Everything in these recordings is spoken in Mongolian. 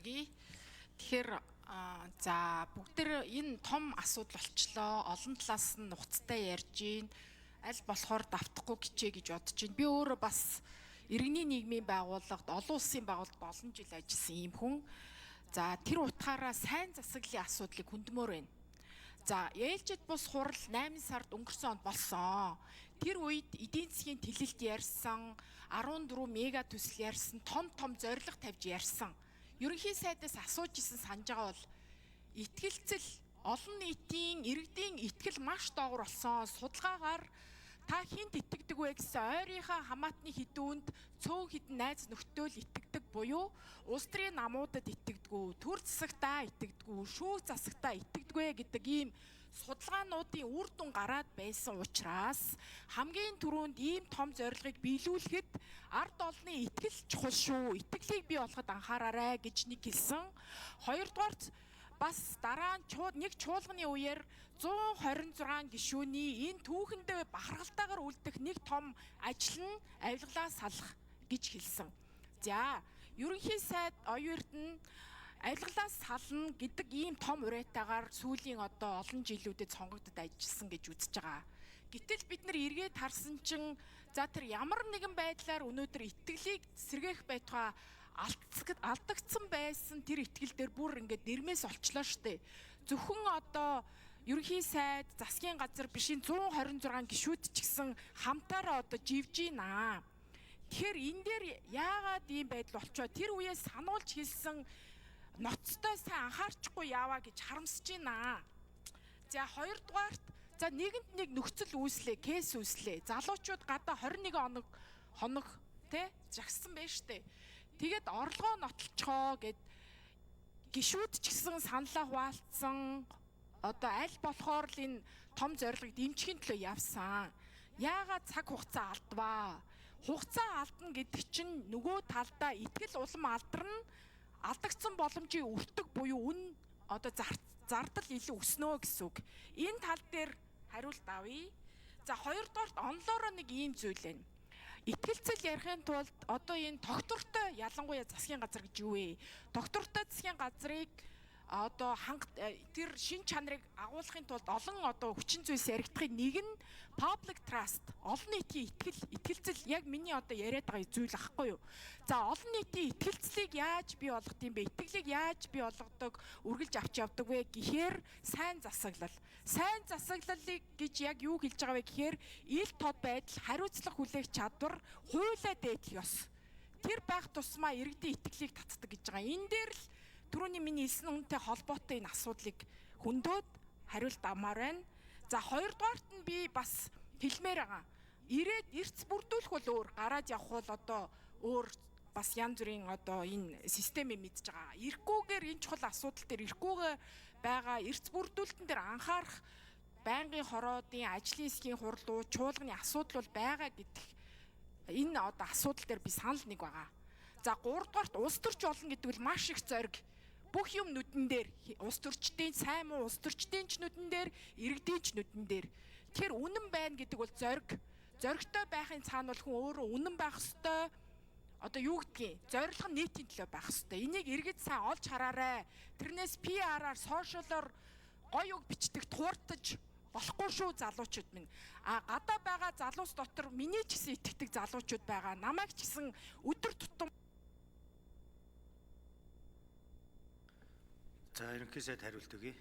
хүргэе. Тэгэхээр за бүгдээр энэ том асуудал болчлоо. Олон талаас нь нухацтай ярьж гин. Аль болохоор давтахгүй гिचээ гэж бодож байна. Би өөрөө бас иргэний нийгмийн байгууллагад олон улсын байгууллагад олон жил ажилласан юм хүн. За тэр утгаараа сайн засаглалын асуудлыг хүндмөр байна. За ээлжид бус хурал 8 сард өнгөрсөн онд болсон. Тэр үед эдийн засгийн тэлэлт ярьсан, 14 мега төсөл ярьсан, том зорилго тавьж ярьсан. Ерөнхий сайдаас асууж исэн санаж байгаа бол итгэлцэл олон нийтийн иргэдийн итгэл маш доогуур болсон. Судалгаагаар та хинт итгэдэг вэ гэсэн ойрынхаа хамаатны хідүүнд цөөн хідэн найз нөхдөөл итгэдэг буюу улс төрийн намуудад итгэдэггүй, төр засагтаа итгэдэггүй, шүүх засагтаа итгэдэггүй гэдэг ийм судалгаануудын үр дүн гараад байсан учраас хамгийн түрүүнд ийм том зорилгыг биелүүлэхэд ард олонны итгэл чухал шүү. Итгэлийг бий болгоход анхаараарай гэж нэг хэлсэн. Хоёрдугаар бас дараа нь нэг чуулганы үеэр 126 гишүүний энэ түүхэндээ бахархалтайгаар үлдэх нэг том ажил нь авилгалаа салах гэж хэлсэн. За, ерөнхий сайд оюун эрдэнэ авилгалаа сална гэдэг ийм том уриатаагаар сүүлийн олон жилүүдэд сонгогдод ажилласан гэж үзэж байгаа. Гэтэл бид нар эргээд харсан чинь за тэр ямар нэгэн байдлаар өнөөдөр итгэлийг сэргээх байтугай алдагдсан байсан тэр итгэл дээр бүр ингээд нэрмээс олчлоо штэ. Зөвхөн ерөнхий сайд засгийн газар бишийн 126 гишүүд ч гэсэн хамтаараа живж гинаа. Тэгэхээр энэ дээр яагаад ийм байдал болчихоо? Тэр үеэс сануулж хэлсэн ноцтой сайн анхаарчихгүй яаваа гэж харамсаж гинаа. За хоёрдугаарт за нэгэнд нэг нөхцөл үүслээ, кейс үүслээ. Залуучууд гадаа 21 хоног жагссан байж штэ. Тэгээд орлогоо нотолцохоо гэд гишүүд ч гэсэн саналаа хуваалцсан. Аль болохоор л энэ том зорилгыг дэмжихийн төлөө явсан. Яагаад цаг хугацаа алдваа? Хугацаа алдна гэдэг чинь нөгөө талдаа итгэл улам алдарна, алдагдсан боломжийн өртөг буюу үн зардал илүү өснө гэсэн үг. Энэ тал дээр хариулт авъя. За хоёрдугаарт онлоороо нэг ийм зүйл байна. Итгэлцэл ярихын тулд энэ доктортой ялангуяа засгийн газар гэж юу вэ? Доктортой засгийн газрыг тэр шин чанарыг агуулгахын тулд олон хүчин зүйлс яригдахыг нэг нь public trust, олон нийтийн итгэлцэл яг миний яриад байгаа зүйл ахгүй юу? За олон нийтийн итгэлцлийг яаж бий болгох юм бэ? Итгэлийг яаж бий болгодог, үргэлж авч явдаг вэ гэхээр сайн засаглал. Сайн засаглалыг гэж яг юу хэлж байгаа вэ гэхээр ил тод байдал, хариуцлага хүлээх чадвар, хуулиа дээдлэх ёс. Тэр байх тусмаа иргэдийн итгэлийг татдаг гэж байгаа. Энэ дээр л түрүүний миний хэлсэн үнэтэй холбоотой энэ асуудлыг хөндөд хариулт авмаар байна. За хоёрдугаарт нь би бас хэлмээр байгаа. Ирээд эрц бүрдүүлэх бол өөр, гараад явах бол өөр бас янз бүрийн энэ системийг мэдж байгаа. Ирэхгүйгээр энэ чухал асуудал дээр ирэхгүйгээр байгаа эрц бүрдүүлэлтэн дээр анхаарах байнгын хороодын ажлын хэсгийн хурлуу, чуулганы асуудал бол байгаа гэдэг энэ асуудал дээр би санал нэг байгаа. За гуравдугаарт улс төрч болно гэдэг бол маш их зориг. Бүх юм нүдэн дээр улс төрчдийн сайн муу улс төрчдийн ч нүдэн дээр, иргэдийн ч нүдэн дээр. Тэгэхээр үнэн байна гэдэг бол зориг. Зоригтой байхын цаана бол хүн өөрөө үнэн байх ёстой. Юу гэдгийг зорилго нь нийтийн төлөө байх ёстой. Энийг иргэд сайн олж хараарай. Тэрнээс PR-аар, сошиалоор гоё үг бичдэг тууртаж болохгүй шүү залуучууд минь. Гадаа байгаа залуус дотор миний ч гэсэн итгэдэг залуучууд байгаа. Намайг ч гэсэн өдөр тутам За ерөнхий сайд хариулт өгье.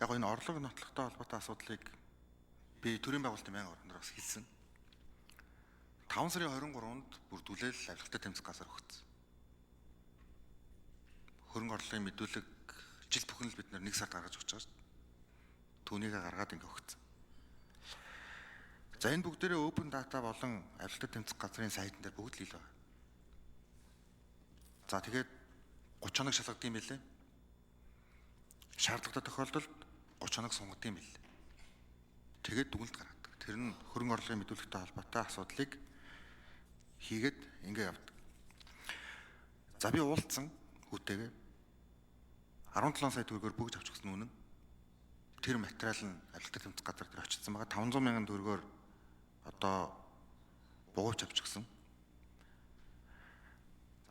Яг энэ орлого нотлохтой холбоотой асуудлыг би төрийн байгуулалтын байнгын ордноор бас хэлсэн. 5 сарын 23-нд бүрдүүлэл авилгатай тэмцэх газар өгсөн. Хөрөнгө орлогын мэдүүлэг жил бүхэн л бид нар 1 сард гаргаж өгч байгаа шүү дээ. Түүнийг гаргаад ингэ өгсөн. За энэ бүгдээрээ open data болон авилгатай тэмцэх газрын сайтн дээр бүгд л ил байна. За тэгээд 30 хоног шалгагдсан юм билээ. Шаардлагатай тохиолдолд 30 хоног сунгадсан юм билээ. Тэгээд дүгнэлт гаргадаг. Тэр нь хөрөнгө орлогын мэдүүлэгтэй холбоотой асуудлыг хийгээд ингэ явдаг. За би уулзсан хүүтэйгээ 17 сая төгрөгөөр бүгд авч өгсөн үнэн. Тэр материал нь авилгатай тэмцэх газар дээр очсон байгаа. 500 мянган төгрөгөөр одоо бугуйч авчихсан.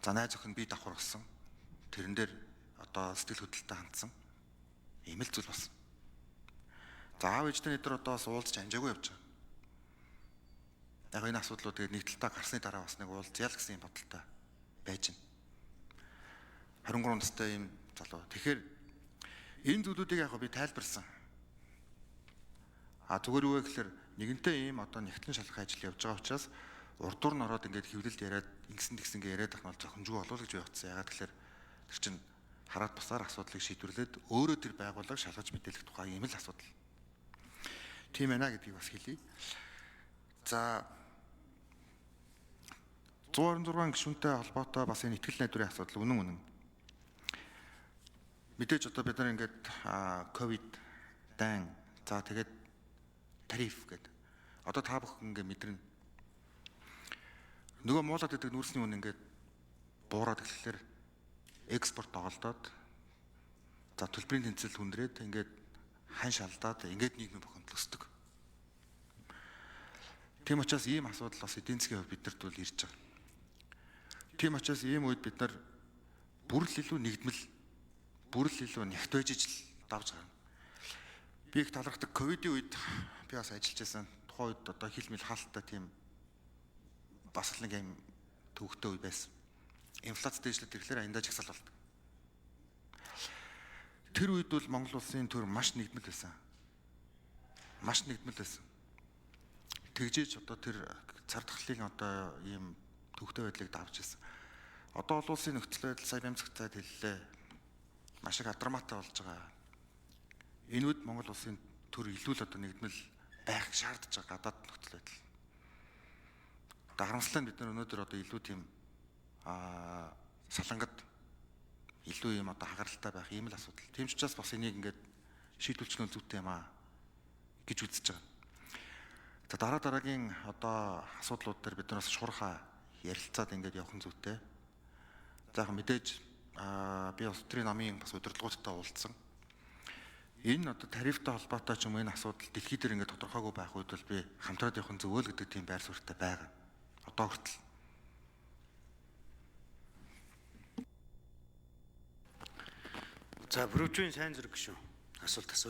За найз охин би давхаргасан. Тэрэн дээр одоо сэтгэл хөдлөлтөд хандсан. Ийм л зүйл болсон. За аав ээжтэй өдөр одоо уулзч амжаагүй явж байгаа. Яг энэ асуудлууд тэгээд нэг талтаа гарсны дараа бас нэг уулзъя л гэсэн юм бодолтой байж байна. 23 настай юм залуу. Тэгэхээр энэ зүйлүүдийг яг би тайлбарлсан. Зүгээр юу вэ гэхээр нэгэнтээ ийм одоо нэгтлэн шалгах ажил явж байгаа учраас урдуур нь ороод ингээд хөвлөлд яриад ингэсэн тэгсэн гээ яриад ах нь бол зохимжгүй болов гэж би бодсон. Ягаад тэгэхээр тэр чинь хараад бусаар асуудлыг шийдвэрлээд өөрөө тэр байгууллага шалгаж мэдээлэх тухай ийм л асуудал. Тийм ээ гэдгийг бас хэлье. За 126 гишүүнтэй холбоотой бас энэ ихтгэл найдварын асуудал үнэн. Мэдээж одоо бид нар ингээд ковид дан за тэгээд тариф гэдэг. Одоо та бүхэн ингээд мэдэрнэ. Нөгөө муулаад идэг нүүрсний үн ингээд буураад эхлэхээр экспорт доголдоод за төлбөрийн тэнцэл хүндрээд ингээд хань шалдаад ингээд нийгмийн бохомдол өсдөг. Тийм учраас ийм асуудал бас эдийн засгийн хувьд биднэрт бол ирж байгаа. Тийм учраас ийм үед бид нар бүрл илүү нэгдмэл бүрл илүү нягт байж ижил давж гарна. Би их талархдаг ковидын үед би бас ажиллаж байсан. Тухайн үед одоо хил мэл хаалттай тийм бас л нэг юм төвөгтэй үе байсан. Инфляц дээшлээд ирэхлээр аяндаа жагсаал болдог. Тэр үед бол Монгол улсын төр маш нэгдмэл байсан. Маш нэгдмэл байсан. Тэгжээж одоо тэр цар тахлын одоо ийм төвөгтэй байдлыг давж ирсэн. Одоо олон улсын нөхцөл байдал сая бямцагцаад хэллээ. Маш их драматай болж байгаа. Энэ үед Монгол улсын төр илүү л одоо нэгдмэл байх шаардж байгаа гадаад нөхцөл байдал. Харамслаа бид нар өнөөдөр одоо илүү тийм салангад илүү юм одоо хагаралтай байх ийм л асуудал. Тийм ч учраас бас энийг ингээд шийдвэрлэх нь зүйтэй юм аа гэж үзэж байгаа. За дараагийн одоо асуудлууд дээр бид нар бас шуурхаа ярилцаад ингээд явах нь зүйтэй. За яг мэдээж би бас өдрийн намын бас удирдлагуудтай уулзсан. Энэ одоо тарифтай холбоотой ч юм энэ асуудал дэлхий дээр ингээд тодорхойгүй байх үед бол би хамтраад явах нь зөвөө л гэдэг тийм байр суурьтай байгаа. Одоо хүртэл. За бүрүүчийн сайн зэрэг гişүн асуулт асуу.